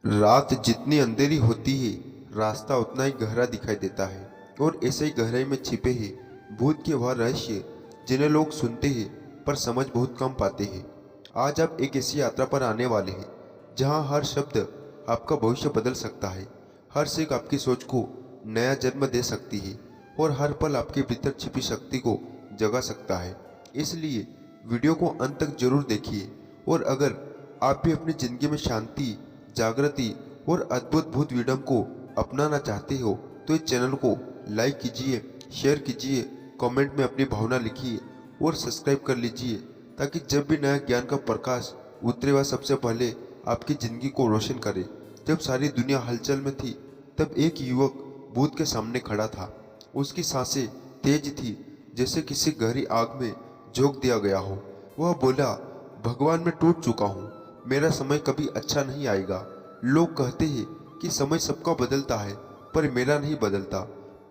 रात जितनी अंधेरी होती है, रास्ता उतना ही गहरा दिखाई देता है। और ऐसे ही गहराई में छिपे हैं भूत के वह रहस्य जिन्हें लोग सुनते हैं पर समझ बहुत कम पाते हैं। आज आप एक ऐसी यात्रा पर आने वाले हैं जहां हर शब्द आपका भविष्य बदल सकता है, हर सीख आपकी सोच को नया जन्म दे सकती है और हर पल आपके भीतर छिपी शक्ति को जगा सकता है। इसलिए वीडियो को अंत तक जरूर देखिए। और अगर आप भी अपनी जिंदगी में शांति, जागृति और अद्भुत भूत विडम को अपनाना चाहते हो तो इस चैनल को लाइक कीजिए, शेयर कीजिए, कमेंट में अपनी भावना लिखिए और सब्सक्राइब कर लीजिए, ताकि जब भी नया ज्ञान का प्रकाश उतरे वह सबसे पहले आपकी जिंदगी को रोशन करे। जब सारी दुनिया हलचल में थी तब एक युवक भूत के सामने खड़ा था। उसकी सांसें तेज थी, जैसे किसी गहरी आग में झोंक दिया गया हो। वह बोला, भगवान मैं टूट चुका हूँ, मेरा समय कभी अच्छा नहीं आएगा। लोग कहते हैं कि समय सबका बदलता है, पर मेरा नहीं बदलता।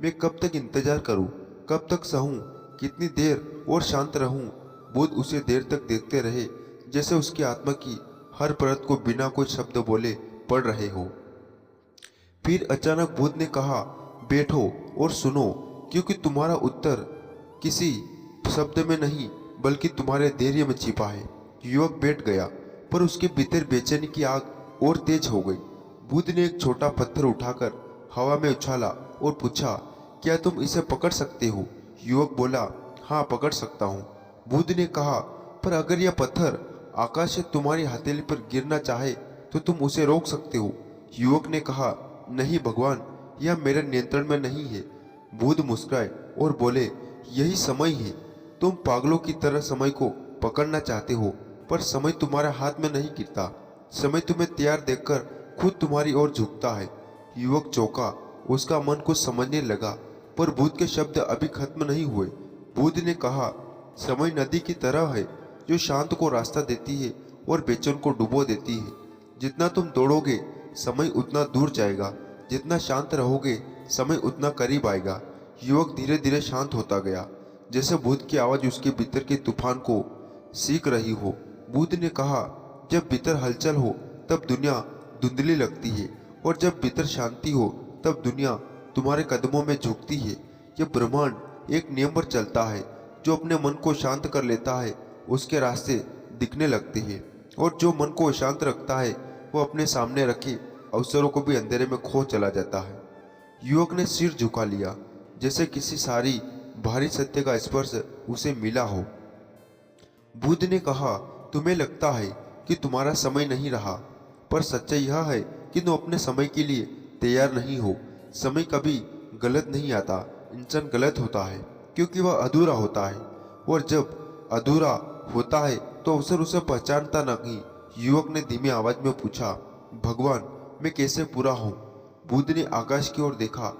मैं कब तक इंतजार करूं, कब तक सहूं, कितनी देर और शांत रहूं। बुद्ध उसे देर तक देखते रहे, जैसे उसकी आत्मा की हर परत को बिना कोई शब्द बोले पढ़ रहे हो। फिर अचानक बुद्ध ने कहा, बैठो और सुनो, क्योंकि तुम्हारा उत्तर किसी शब्द में नहीं बल्कि तुम्हारे धैर्य में छिपा है। युवक बैठ गया, पर उसके भीतर बेचैनी की आग और तेज हो गई। बुद्ध ने एक छोटा पत्थर उठाकर हवा में उछाला और पूछा, क्या तुम इसे पकड़ सकते हो? युवक बोला, हाँ पकड़ सकता हूँ। बुद्ध ने कहा, पर अगर यह पत्थर आकाश से तुम्हारी हथेली पर गिरना चाहे तो तुम उसे रोक सकते हो। युवक ने कहा, नहीं भगवान, यह मेरे नियंत्रण में नहीं है। बुद्ध मुस्कुराए और बोले, यही समय है। तुम पागलों की तरह समय को पकड़ना चाहते हो, पर समय तुम्हारे हाथ में नहीं गिरता। समय तुम्हें तैयार देखकर खुद तुम्हारी ओर झुकता है। युवक चौंका, उसका मन कुछ समझने लगा, पर बुद्ध के शब्द अभी खत्म नहीं हुए। बुद्ध ने कहा, समय नदी की तरह है जो शांत को रास्ता देती है और बेचैन को डुबो देती है। जितना तुम दौड़ोगे समय उतना दूर जाएगा, जितना शांत रहोगे समय उतना करीब आएगा। युवक धीरे धीरे शांत होता गया, जैसे बुद्ध की आवाज उसके भीतर के तूफान को सीख रही हो। बुद्ध ने कहा, जब भीतर हलचल हो तब दुनिया धुंधली लगती है, और जब भीतर शांति हो तब दुनिया तुम्हारे कदमों में झुकती है। यह ब्रह्मांड एक नियम पर चलता है, जो अपने मन को शांत कर लेता है उसके रास्ते दिखने लगते हैं, और जो मन को शांत रखता है वो अपने सामने रखे अवसरों को भी अंधेरे में खो चला जाता है। युवक ने सिर झुका लिया, जैसे किसी सारी भारी सत्य का स्पर्श उसे मिला हो। बुद्ध ने कहा, तुम्हें लगता है कि तुम्हारा समय नहीं रहा, पर सच्चाई यह है कि तुम अपने समय के लिए तैयार नहीं हो। समय कभी गलत नहीं आता, इंसान गलत होता है क्योंकि वह अधूरा होता है, और जब अधूरा होता है तो अवसर उसे पहचानता नहीं। युवक ने धीमी आवाज में पूछा, भगवान मैं कैसे पूरा हूँ? बुद्ध ने आकाश की ओर देखा,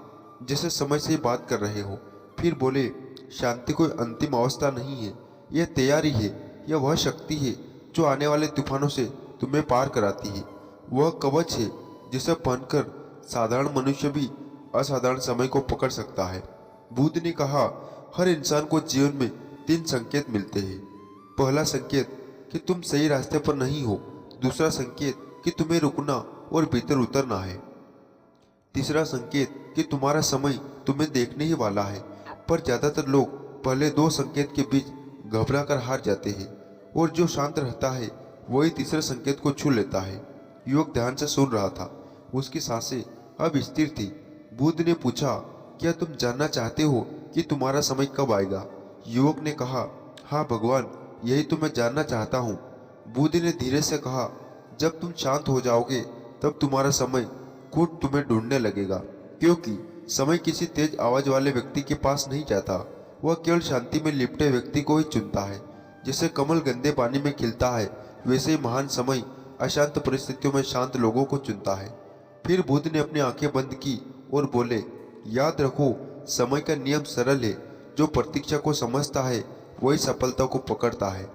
जैसे समय से बात कर रहे हो। फिर बोले, शांति कोई अंतिम अवस्था नहीं है, यह तैयारी है। यह वह शक्ति है जो आने वाले तूफानों से तुम्हें पार कराती है। वह कवच है जिसे पहनकर साधारण मनुष्य भी असाधारण समय को पकड़ सकता है। बुद्ध ने कहा, हर इंसान को जीवन में 3 संकेत मिलते हैं। पहला संकेत कि तुम सही रास्ते पर नहीं हो, दूसरा संकेत कि तुम्हें रुकना और भीतर उतरना है, तीसरा संकेत कि तुम्हारा समय तुम्हें देखने ही वाला है। पर ज्यादातर लोग पहले 2 संकेत के बीच घबराकर हार जाते हैं, और जो शांत रहता है वही तीसरे संकेत को छू लेता है। युवक ध्यान से सुन रहा था, उसकी सांसें अब स्थिर थी। बुद्ध ने पूछा, क्या तुम जानना चाहते हो कि तुम्हारा समय कब आएगा? युवक ने कहा, हाँ भगवान, यही तो मैं जानना चाहता हूँ। बुद्ध ने धीरे से कहा, जब तुम शांत हो जाओगे तब तुम्हारा समय खुद तुम्हें ढूंढने लगेगा, क्योंकि समय किसी तेज आवाज वाले व्यक्ति के पास नहीं जाता, वह केवल शांति में लिपटे व्यक्ति को ही चुनता है। जैसे कमल गंदे पानी में खिलता है, वैसे ही महान समय अशांत परिस्थितियों में शांत लोगों को चुनता है। फिर बुद्ध ने अपनी आंखें बंद की और बोले, याद रखो, समय का नियम सरल है। जो प्रतीक्षा को समझता है वही सफलता को पकड़ता है,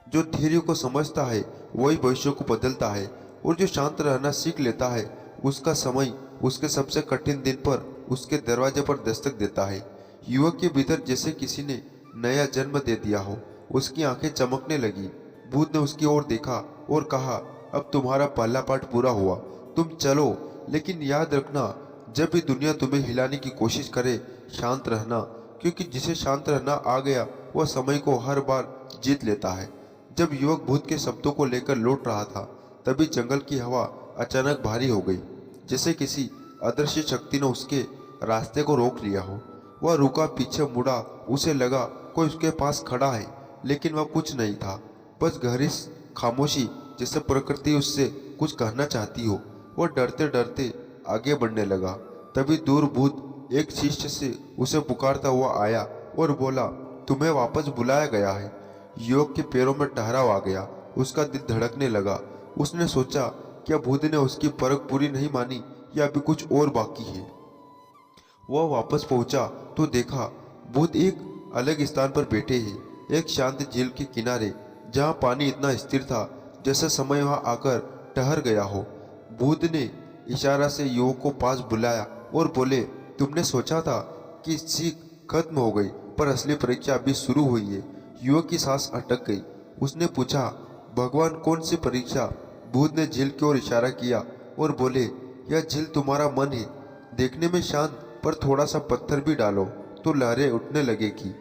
जो धैर्य को समझता है वही भविष्य को बदलता है, और जो शांत रहना सीख लेता है उसका समय उसके सबसे कठिन दिन पर उसके दरवाजे पर दस्तक देता है। युवक के भीतर जैसे किसी ने नया जन्म दे दिया हो, उसकी आंखें चमकने लगी। बुद्ध ने उसकी ओर देखा और कहा, अब तुम्हारा पहला पाठ पूरा हुआ, तुम चलो। लेकिन याद रखना, जब भी दुनिया तुम्हें हिलाने की कोशिश करे, शांत रहना, क्योंकि जिसे शांत रहना आ गया वह समय को हर बार जीत लेता है। जब युवक भूत के शब्दों को लेकर लौट रहा था, तभी जंगल की हवा अचानक भारी हो गई, जैसे किसी अदृश्य शक्ति ने उसके रास्ते को रोक लिया हो। वह रुका, पीछे मुड़ा, उसे लगा कोई उसके पास खड़ा है, लेकिन वह कुछ नहीं था, बस गहरी खामोशी, जैसे प्रकृति उससे कुछ कहना चाहती हो। वह डरते डरते आगे बढ़ने लगा। तभी दूर भूत एक शिष्य से उसे पुकारता हुआ आया और बोला, तुम्हें वापस बुलाया गया है। युवक के पैरों में ठहराव आ गया, उसका दिल धड़कने लगा। उसने सोचा, क्या भूत ने उसकी परख पूरी नहीं मानी या अभी कुछ और बाकी है। वह वापस पहुंचा तो देखा भूत एक अलग स्थान पर बैठे हैं, एक शांत झील के किनारे, जहां पानी इतना स्थिर था जैसे समय वहां आकर ठहर गया हो। भूत ने इशारा से युवक को पास बुलाया और बोले, तुमने सोचा था कि सीख खत्म हो गई, पर असली परीक्षा अभी शुरू हुई है। युवक की सांस अटक गई। उसने पूछा, भगवान, कौन सी परीक्षा? भूत ने झील की ओर इशारा किया और बोले, यह झील तुम्हारा मन है। देखने में शांत, पर थोड़ा सा पत्थर भी डालो तो लहरें उठने लगेगी।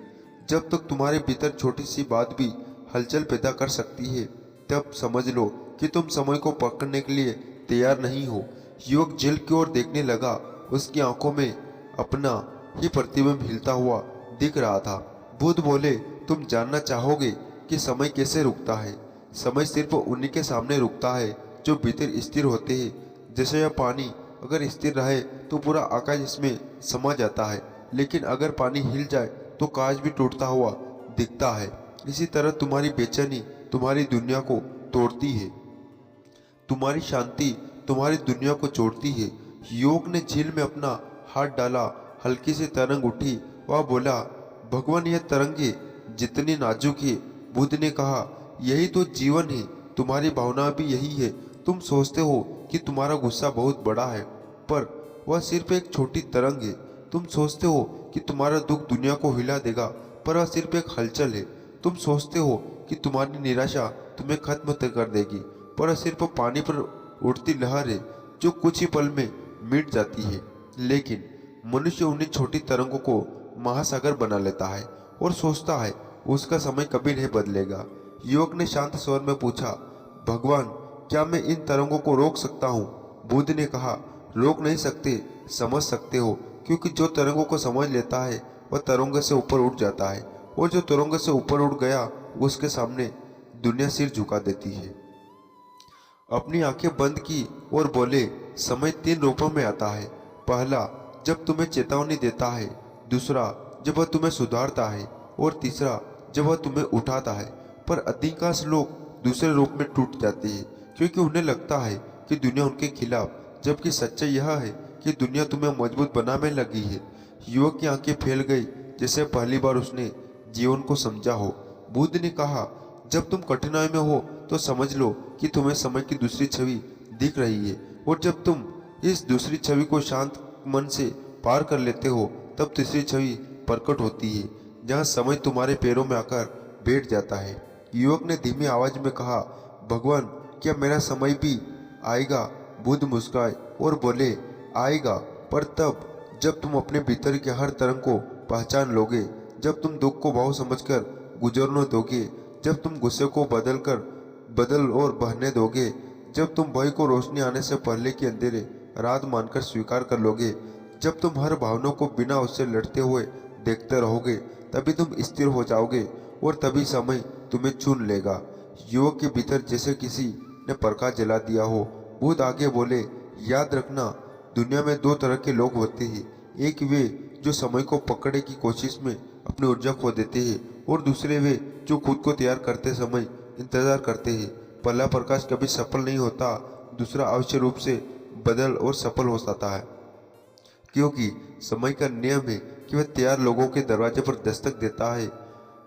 जब तक तुम्हारे भीतर छोटी सी बात भी हलचल पैदा कर सकती है, तब समझ लो कि तुम समय को पकड़ने के लिए तैयार नहीं हो। युवक झील की ओर देखने लगा। उसकी आंखों में अपना ही प्रतिबिंब हिलता हुआ दिख रहा था। भूत बोले, तुम जानना चाहोगे कि समय कैसे रुकता है? समय सिर्फ उन्हीं के सामने रुकता है जो भीतर स्थिर होते हैं। जैसे यह पानी अगर स्थिर रहे तो पूरा आकाश इसमें समा जाता है, लेकिन अगर पानी हिल जाए तो कांच भी टूटता हुआ दिखता है। इसी तरह तुम्हारी बेचैनी तुम्हारी दुनिया को तोड़ती है, तुम्हारी शांति तुम्हारी दुनिया को जोड़ती है। युवक ने झील में अपना हाथ डाला, हल्की सी तरंग उठी। वह बोला, भगवान, यह तरंगे जितनी नाजुक है। बुद्ध ने कहा, यही तो जीवन है, तुम्हारी भावना भी यही है। तुम सोचते हो कि तुम्हारा गुस्सा बहुत बड़ा है, पर वह सिर्फ एक छोटी तरंग है। तुम सोचते हो कि तुम्हारा दुख दुनिया को हिला देगा, पर वह सिर्फ एक हलचल है। तुम सोचते हो कि तुम्हारी निराशा तुम्हें खत्म कर देगी, पर वह सिर्फ पानी पर उड़ती लहर है जो कुछ ही पल में मिट जाती है। लेकिन मनुष्य उन्हीं छोटी तरंगों को महासागर बना लेता है और सोचता है उसका समय कभी नहीं बदलेगा। युवक ने शांत स्वर में पूछा, भगवान, क्या मैं इन तरंगों को रोक सकता हूँ? बुद्ध ने कहा, रोक नहीं सकते, समझ सकते हो, क्योंकि जो तरंगों को समझ लेता है वह तरंग से ऊपर उठ जाता है, और जो तरंग से ऊपर उठ गया उसके सामने दुनिया सिर झुका देती है। अपनी आंखें बंद की और बोले, समय 3 रूपों में आता है। पहला, जब तुम्हें चेतावनी देता है। दूसरा, जब वह तुम्हें सुधारता है। और तीसरा, जब वह तुम्हें उठाता है। पर अधिकांश लोग दूसरे रूप में टूट जाते हैं, क्योंकि उन्हें लगता है कि दुनिया उनके खिलाफ, जबकि सच्चाई यह है कि दुनिया तुम्हें मजबूत बनाने लगी है। युवक की आंखें फैल गई, जैसे पहली बार उसने जीवन को समझा हो। बुद्ध ने कहा, जब तुम कठिनाई में हो तो समझ लो कि तुम्हें समय की दूसरी छवि दिख रही है, और जब तुम इस दूसरी छवि को शांत मन से पार कर लेते हो, तब तीसरी छवि प्रकट होती है, जहाँ समय तुम्हारे पैरों में आकर बैठ जाता है। युवक ने धीमी आवाज में कहा, भगवान, क्या मेरा समय भी आएगा? बुद्ध मुस्कुराए और बोले, आएगा, पर तब जब तुम अपने भीतर के हर तरंग को पहचान लोगे, जब तुम दुख को भाव समझकर गुजरने दोगे, जब तुम गुस्से को बदल और बहने दोगे, जब तुम भय को रोशनी आने से पहले की अंधेरे रात मानकर स्वीकार कर लोगे, जब तुम हर भावना को बिना उससे लड़ते हुए देखते रहोगे, तभी तुम स्थिर हो जाओगे और तभी समय तुम्हें चुन लेगा। युवक के भीतर जैसे किसी ने प्रकाश जला दिया हो। बुद्ध आगे बोले, याद रखना, दुनिया में 2 तरह के लोग होते हैं। एक वे जो समय को पकड़ने की कोशिश में अपनी ऊर्जा खो देते हैं, और दूसरे वे जो खुद को तैयार करते समय इंतजार करते हैं। पहला प्रकाश कभी सफल नहीं होता, दूसरा अवश्य रूप से बदल और सफल हो जाता है, क्योंकि समय का नियम है कि वह तैयार लोगों के दरवाजे पर दस्तक देता है।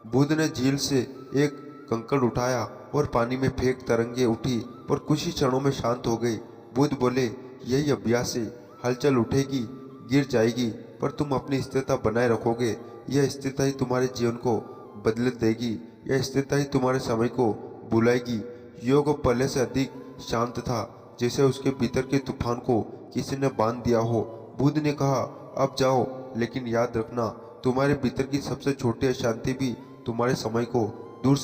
बुद्ध ने झील से एक कंकड़ उठाया और पानी में फेंक तरंगे उठी और कुछ ही क्षणों में शांत हो गई। बुद्ध बोले, यही अभ्यास है, हलचल उठेगी, गिर जाएगी, पर तुम अपनी स्थिरता बनाए रखोगे। यह स्थिरता ही तुम्हारे जीवन को बदल देगी, यह स्थिरता ही तुम्हारे समय को बुलाएगी। योग पहले से अधिक शांत था, जैसे उसके भीतर के तूफान को किसी ने बांध दिया हो। बुद्ध ने कहा, अब जाओ, लेकिन याद रखना, तुम्हारे भीतर की सबसे छोटी अशांति भी तुम्हारे समय को दूर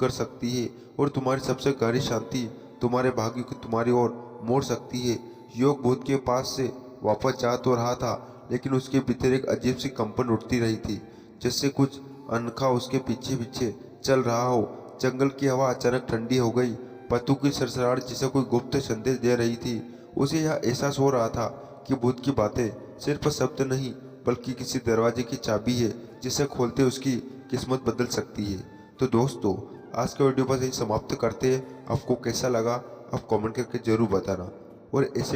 कर सकती है, और तुम्हारी सबसे गहरी शांति तुम्हारे भाग्य को तुम्हारी ओर मोड़ सकती है। योग बुद्ध के पास से वापस जा तो रहा था, लेकिन उसके भीतर एक अजीब सी कंपन उठती रही थी, जिससे कुछ अनोखा उसके पीछे पीछे चल रहा हो। जंगल की हवा अचानक ठंडी हो गई। पत्तों की सरसराहट जिसे कोई गुप्त संदेश दे रही थी। उसे यह एहसास हो रहा था कि बुद्ध की बातें सिर्फ शब्द नहीं, बल्कि किसी दरवाजे की चाबी है, जिसे खोलते उसकी किस्मत बदल सकती है। तो दोस्तों, आज का वीडियो बस यही समाप्त करते हैं। आपको कैसा लगा आप कमेंट करके जरूर बताना, और ऐसे